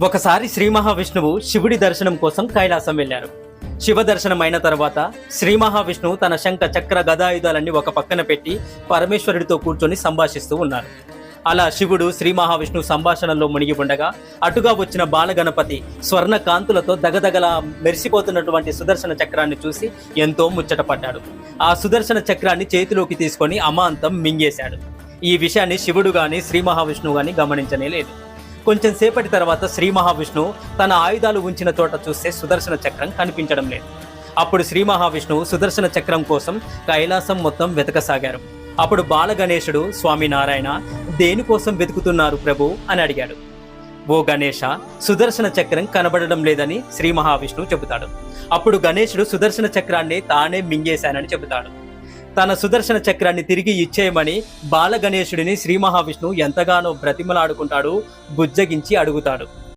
ఒకసారి శ్రీ మహావిష్ణువు శివుడి దర్శనం కోసం కైలాసం వెళ్లారు. శివ దర్శనం అయిన తర్వాత శ్రీ మహావిష్ణువు తన శంఖ చక్ర గదాయుధాలన్నీ ఒక పక్కన పెట్టి పరమేశ్వరుడితో కూర్చొని సంభాషిస్తూ ఉన్నారు. అలా శివుడు శ్రీ మహావిష్ణువు సంభాషణలో మునిగి ఉండగా అటుగా వచ్చిన బాలగణపతి స్వర్ణ కాంతులతో దగదగలా మెరిసిపోతున్నటువంటి సుదర్శన చక్రాన్ని చూసి ఎంతో ముచ్చటపడ్డాడు. ఆ సుదర్శన చక్రాన్ని చేతిలోకి తీసుకొని అమాంతం మింగేశాడు. ఈ విషయాన్ని శివుడు గాని శ్రీ మహావిష్ణువు గాని గమనించనే లేదు. కొంచెం సేపటి తర్వాత శ్రీ మహావిష్ణువు తన ఆయుధాలు ఉంచిన చోట చూస్తే సుదర్శన చక్రం కనిపించడం లేదు. అప్పుడు శ్రీ మహావిష్ణువు సుదర్శన చక్రం కోసం కైలాసం మొత్తం వెతకసాగారు. అప్పుడు బాలగణేశుడు, స్వామి నారాయణ, దేనికోసం వెతుకుతున్నారు ప్రభు అని అడిగాడు. ఓ గణేశ, సుదర్శన చక్రం కనబడడం లేదని శ్రీ మహావిష్ణువు చెబుతాడు. అప్పుడు గణేశుడు సుదర్శన చక్రాన్ని తానే మింగేశానని చెబుతాడు. తన సుదర్శన చక్రాన్ని తిరిగి ఇచ్చేయమని బాలగణేశుడిని శ్రీ మహావిష్ణువు ఎంతగానో బ్రతిమలాడుకుంటాడు, బుజ్జగించి అడుగుతాడు.